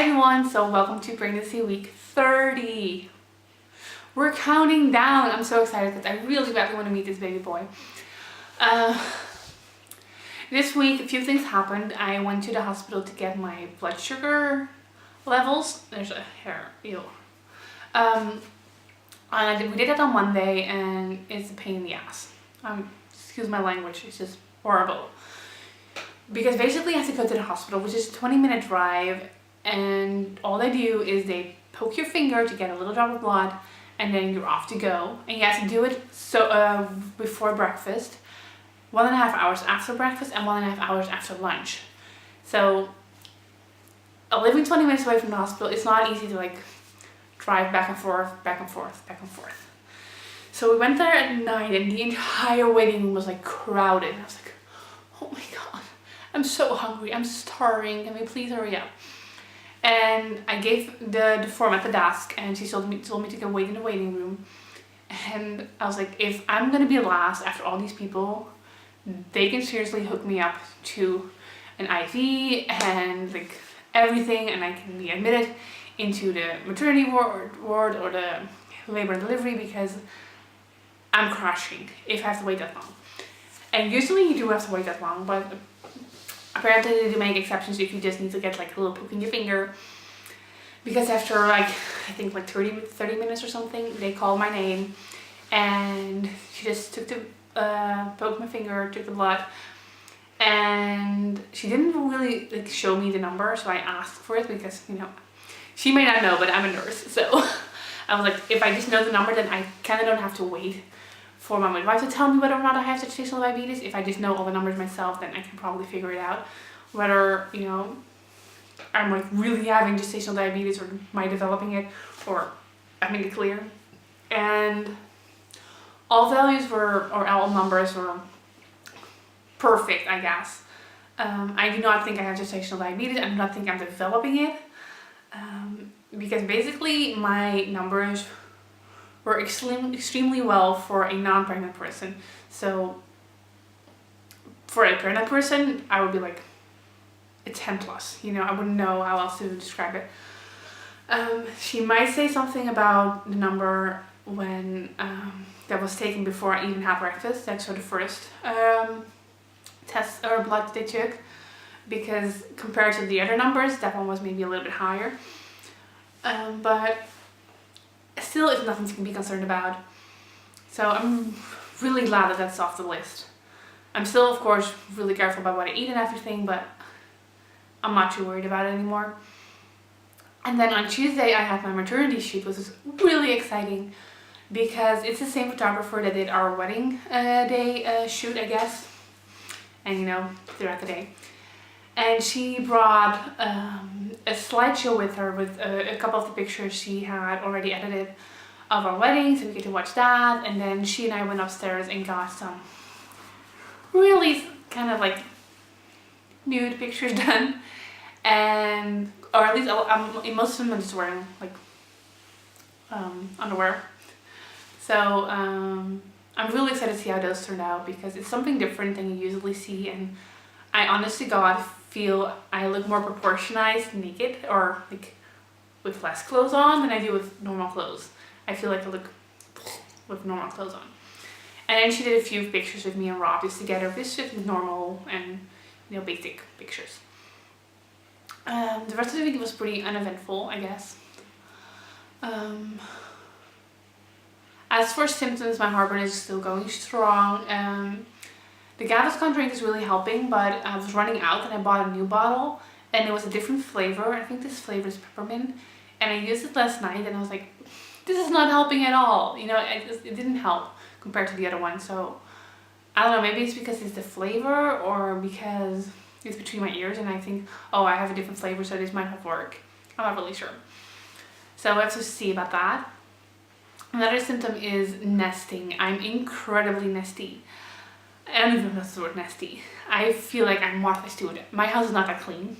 everyone, so welcome to pregnancy week 30. We're counting down. I'm so excited because I really badly want to meet this baby boy. This week a few things happened. I went to the hospital to get my blood sugar levels. There's a hair, ew. And we did that on Monday and it's a pain in the ass. Excuse my language, it's just horrible. Because basically I have to go to the hospital, which is a 20-minute drive, and all they do is they poke your finger to get a little drop of blood, and then you're off to go. And you have to do it before breakfast, 1.5 hours after breakfast, and 1.5 hours after lunch. So living 20 minutes away from the hospital, it's not easy to like drive back and forth, back and forth, back and forth. So we went there at night and the entire waiting room was like crowded. And I was like, oh my god, I'm so hungry, I'm starving, can we please hurry up? And I gave the form at the desk and she told me to go wait in the waiting room. And I was like, if I'm gonna be last after all these people, they can seriously hook me up to an IV and like everything, and I can be admitted into the maternity ward or the labor and delivery, because I'm crashing if I have to wait that long. And usually you do have to wait that long, but apparently they do make exceptions if you just need to get like a little poke in your finger. Because after like, I think like 30 minutes or something, they called my name and she just took the, poked my finger, took the blood. And she didn't really like show me the number, so I asked for it because, you know, she may not know, but I'm a nurse. So I was like, if I just know the number, then I kind of don't have to wait for my midwife to tell me whether or not I have gestational diabetes. If I just know all the numbers myself, then I can probably figure it out whether, you know, I'm like really having gestational diabetes or am I developing it, or I made it clear. And all values were, or all numbers were perfect, I guess. I do not think I have gestational diabetes. I do not think I'm developing it. Because basically my numbers were extremely well for a non-pregnant person. So for a pregnant person, I would be like a 10 plus, you know, I wouldn't know how else to describe it. She might say something about the number when that was taken before I even had breakfast. That's sort of the first test or blood they took, because compared to the other numbers, that one was maybe a little bit higher. But still, it's nothing to be concerned about. So I'm really glad that that's off the list. I'm still, of course, really careful about what I eat and everything, but I'm not too worried about it anymore. And then on Tuesday, I had my maternity shoot, which was really exciting because it's the same photographer that did our wedding day shoot, I guess, and you know, throughout the day. And she brought a slideshow with her with a couple of the pictures she had already edited of our wedding, so we get to watch that. And then she and I went upstairs and got some really kind of like nude pictures done, and or at least most of them are just wearing like underwear. So I'm really excited to see how those turned out, because it's something different than you usually see, and I honest to God feel I look more proportionized naked, or like with less clothes on, than I do with normal clothes. I feel like I look with normal clothes on. And then she did a few pictures with me and Rob just together, just with normal and, you know, basic pictures. The rest of the week was pretty uneventful, I guess. As for symptoms, my heartburn is still going strong. The Gaviscon drink is really helping, but I was running out and I bought a new bottle, and it was a different flavor. I think this flavor is peppermint, and I used it last night and I was like, this is not helping at all. You know, it didn't help compared to the other one. So I don't know, maybe it's because it's the flavor or because it's between my ears and I think, oh, I have a different flavor, so this might not work. I'm not really sure. So I have to see about that. Another symptom is nesting. I'm incredibly nesty. I don't even know if that's the word, nesty. I feel like I'm Martha Stewart. My house is not that clean.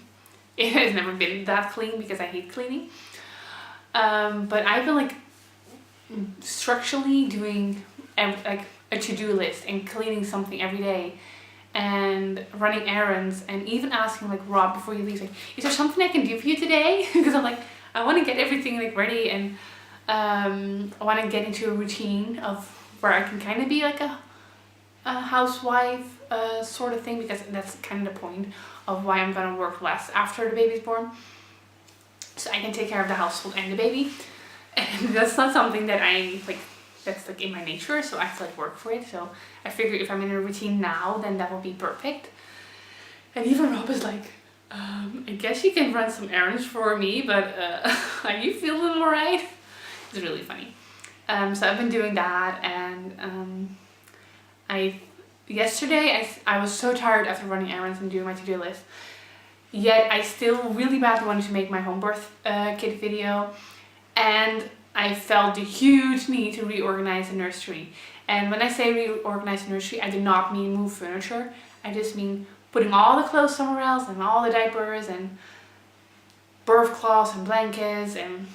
It has never been that clean because I hate cleaning. But I've been like structurally doing like a to-do list and cleaning something every day. and running errands, and even asking like Rob before he leaves, like, is there something I can do for you today? Because I'm like, I want to get everything like ready, and I want to get into a routine of where I can kind of be like a housewife sort of thing, because that's kind of the point of why I'm gonna work less after the baby's born, so I can take care of the household and the baby. And that's not something that I like, that's like in my nature, so I have to like work for it. So I figure if I'm in a routine now, then that will be perfect. And even Rob is like, I guess you can run some errands for me, but are you feeling alright? It's really funny. So I've been doing that, and yesterday I was so tired after running errands and doing my to-do list, yet I still really badly wanted to make my home birth kit video, and I felt the huge need to reorganize the nursery. And when I say reorganize the nursery, I do not mean move furniture. I just mean putting all the clothes somewhere else, and all the diapers and birth cloths and blankets and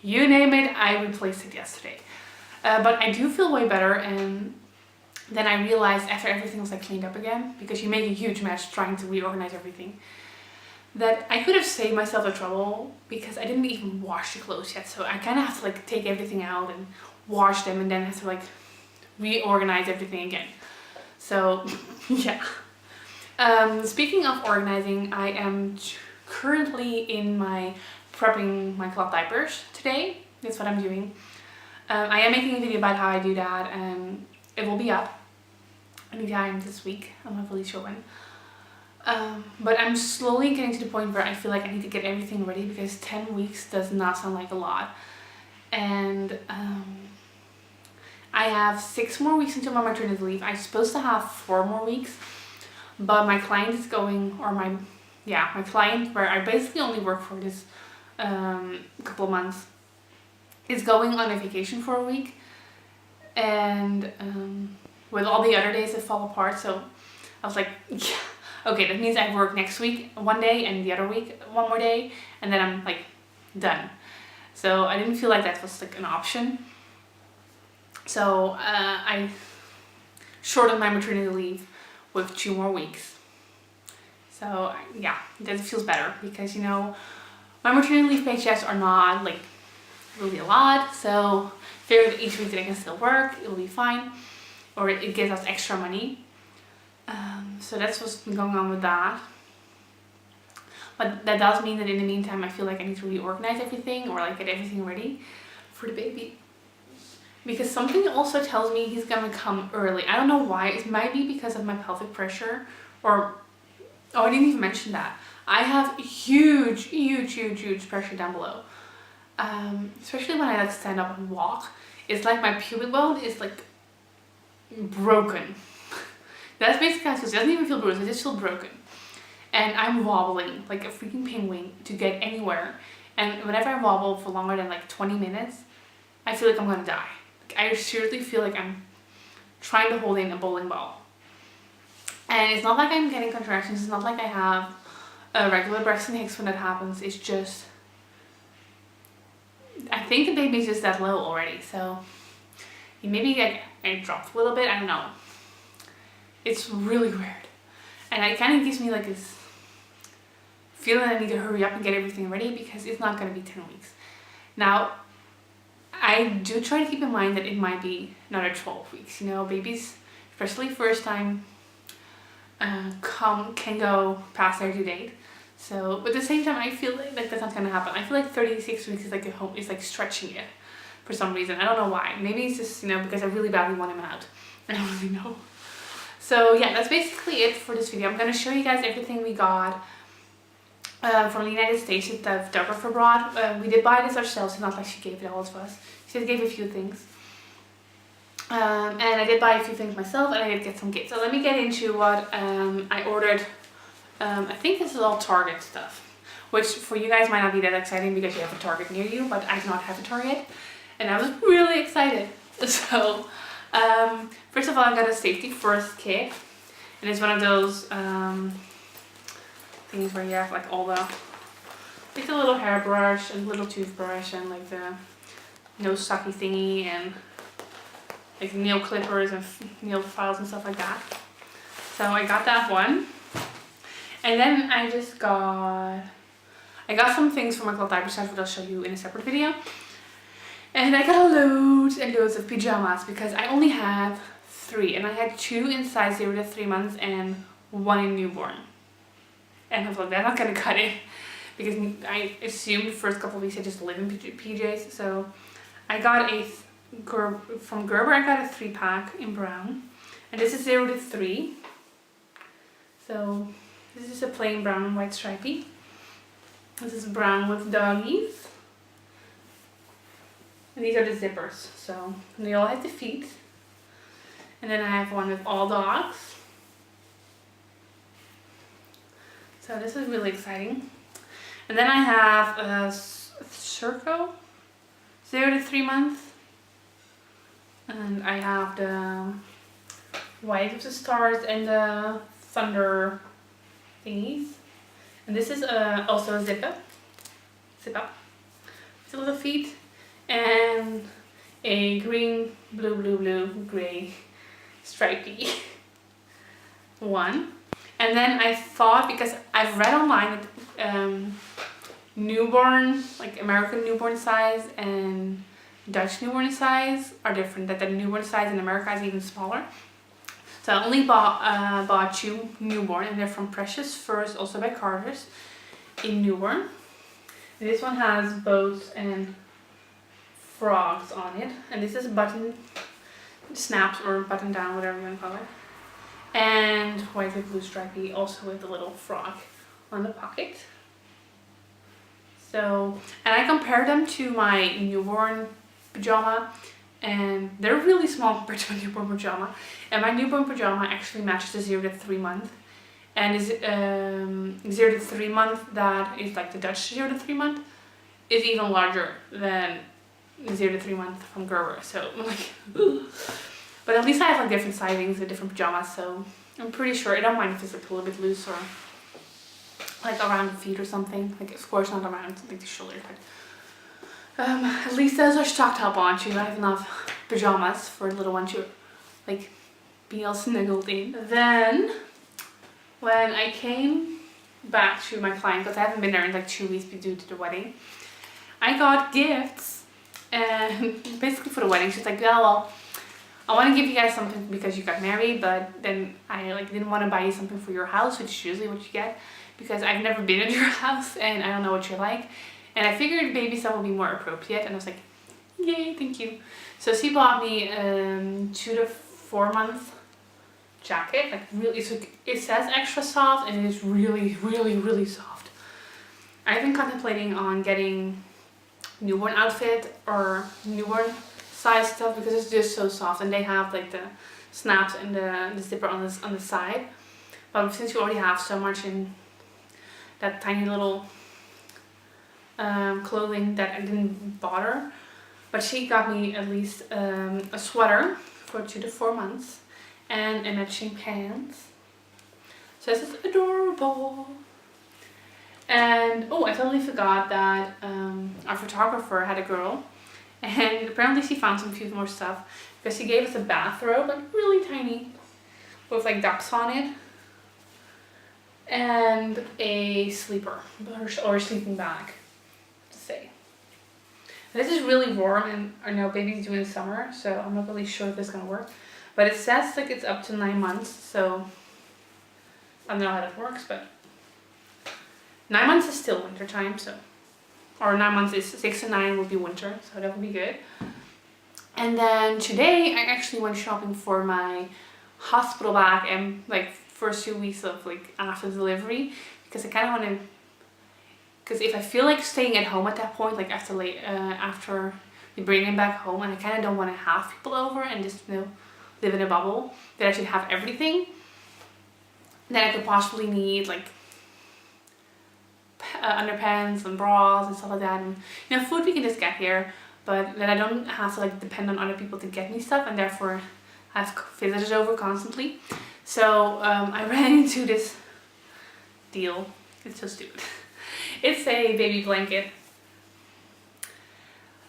you name it, I replaced it yesterday. But I do feel way better, and then I realized after everything was like cleaned up again, because you make a huge mess trying to reorganize everything, that I could have saved myself the trouble, because I didn't even wash the clothes yet. So I kind of have to like take everything out and wash them, and then have to like reorganize everything again. So yeah. Speaking of organizing, I am currently in my prepping my cloth diapers today. That's what I'm doing. I am making a video about how I do that, and it will be up anytime this week. I'm not really sure when. But I'm slowly getting to the point where I feel like I need to get everything ready, because 10 weeks does not sound like a lot. And I have 6 more weeks until my maternity leave. I'm supposed to have 4 more weeks, but my client is going, or my client, where I basically only work for this couple of months, is going on a vacation for a week. And with all the other days that fall apart, so I was like, yeah, okay, that means I work next week 1 day and the other week 1 more day, and then I'm like done. So I didn't feel like that was like an option. So I shortened my maternity leave with 2 more weeks. So yeah, that feels better, because you know, my maternity leave paychecks are not like really a lot, so figured each week that I can still work, it'll be fine, or it gives us extra money. So that's what's been going on with that. But that does mean that in the meantime I feel like I need to reorganize everything, or like get everything ready for the baby, because something also tells me he's gonna come early. I don't know why. It might be because of my pelvic pressure, or oh, I didn't even mention that I have huge pressure down below. Especially when I like stand up and walk, it's like my pubic bone is like broken. That's basically how it feels. It doesn't even feel bruised, it just feels broken. And I'm wobbling like a freaking penguin to get anywhere. And whenever I wobble for longer than like 20 minutes, I feel like I'm gonna die. Like, I seriously feel like I'm trying to hold in a bowling ball. And it's not like I'm getting contractions, it's not like I have a regular Braxton Hicks when that happens. It's just, I think the baby's just that low already, so maybe I dropped a little bit, I don't know. It's really weird, and it kind of gives me like this feeling I need to hurry up and get everything ready, because it's not going to be 10 weeks. Now, I do try to keep in mind that it might be another 12 weeks. You know, babies, especially first time, can go past their due date. So, but at the same time, I feel like that's not gonna happen. I feel like 36 weeks is like is like stretching it for some reason. I don't know why. Maybe it's just, you know, because I really badly want him out. I don't really know. So yeah, that's basically it for this video. I'm gonna show you guys everything we got from the United States that the photographer brought. We did buy this ourselves. It's not like she gave it all to us. She just gave a few things. And I did buy a few things myself, and I did get some gifts. So let me get into what I ordered. I think this is all Target stuff, which for you guys might not be that exciting because you have a Target near you, but I do not have a Target, and I was really excited. So first of all, I got a Safety First kit, and it's one of those things where you have like all the, like the little hairbrush and little toothbrush and like the nose sucky thingy and like nail clippers and nail files and stuff like that. So I got that one. And then I got some things from my Cloth Diaper Stash, which I'll show you in a separate video. And I got loads and loads of pajamas because I only have 3. And I had 2 in size 0 to 3 months and 1 in newborn. And I was like, they're not going to cut it. Because I assumed the first couple of weeks I just live in PJs. So I got from Gerber, I got a 3-pack in brown. And this is 0 to 3. So this is a plain brown and white stripy. This is brown with doggies. And these are the zippers. So they all have the feet. And then I have one with all dogs. So this is really exciting. And then I have a Circo 0 to 3 months. And I have the white with the stars and the thunder thingies. And this is also a zip up with the little feet. And a green, blue, gray, stripy one. And then I thought, because I've read online that newborn, like American newborn size and Dutch newborn size are different, that the newborn size in America is even smaller. So I only bought 2 newborn, and they're from Precious Furs, also by Carter's, in newborn. And this one has bows and frogs on it, and this is button snaps or button down, whatever you want to call it. And white with blue stripy, also with the little frog on the pocket. So, and I compared them to my newborn pajama, and they're really small compared to my newborn pajama. And my newborn pajama actually matches the 0 to 3 month. And is 0 to 3 month, that is like the Dutch 0 to 3 month, is even larger than 0 to 3 month from Gerber. So I'm like, ugh. But at least I have like different sizings with different pajamas, so I'm pretty sure. I don't mind if it's like a little bit loose or like around the feet or something. Like, of course not around like the shoulder, but at least those are stocked up on you. I have enough pajamas for a little one to like be all snuggled in. Then when I came back to my client, because I haven't been there in like 2 weeks due to the wedding, I got gifts, and basically for the wedding she's like, yeah, well, I want to give you guys something because you got married, but then I like didn't want to buy you something for your house, which is usually what you get, because I've never been at your house and I don't know what you're like. And I figured baby stuff would be more appropriate, and I was like, yay, thank you. So she bought me 2 to 4 month jacket, like really, it says extra soft and it is really soft. I've been contemplating on getting newborn outfit or newborn size stuff because it's just so soft, and they have like the snaps and the zipper on the side. But since you already have so much in that tiny little clothing, that I didn't bother. But she got me at least a sweater for 2 to 4 months and a matching pants. So this is adorable. And oh, I totally forgot that our photographer had a girl, and apparently she found some few more stuff, because she gave us a bathrobe, like really tiny, with like ducks on it, and a sleeper or a sleeping bag, to say. And this is really warm, and I know baby's doing summer, so I'm not really sure if this is gonna work. But it says like it's up to 9 months, so I don't know how that works, but 9 months is still winter time, so, or 9 months is 6 to 9 will be winter, so that will be good. And then today I actually went shopping for my hospital bag and like first 2 weeks of like after delivery, because I kind of want to, because if I feel like staying at home at that point, like after you bring him back home, and I kind of don't want to have people over and just, you know, live in a bubble, that I should have everything, then I could possibly need like underpants and bras and stuff like that, and you know, food we can just get here, but then I don't have to like depend on other people to get me stuff, and therefore I have visitors over constantly. So I ran into this deal. It's so stupid. It's a baby blanket.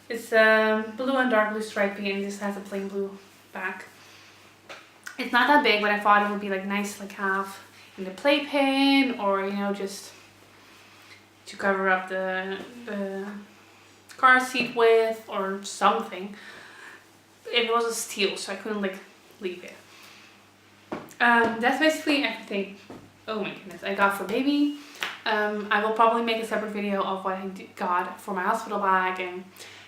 It's blue and dark blue stripy, and this has a plain blue back. It's not that big, but I thought it would be like nice to like have in the playpen, or you know, just to cover up the car seat with or something. It was a steal, so I couldn't like leave it. That's basically everything. Oh my goodness, I got for baby. I will probably make a separate video of what I got for my hospital bag and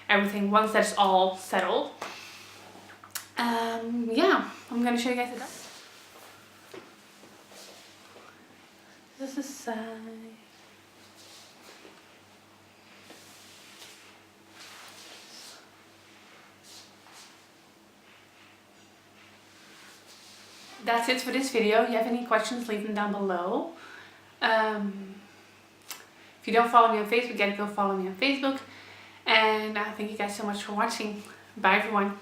everything once that's all settled. Yeah, I'm gonna show you guys it up. This is side. That's it for this video. If you have any questions, leave them down below. If you don't follow me on Facebook yet, go follow me on Facebook. And thank you guys so much for watching. Bye everyone.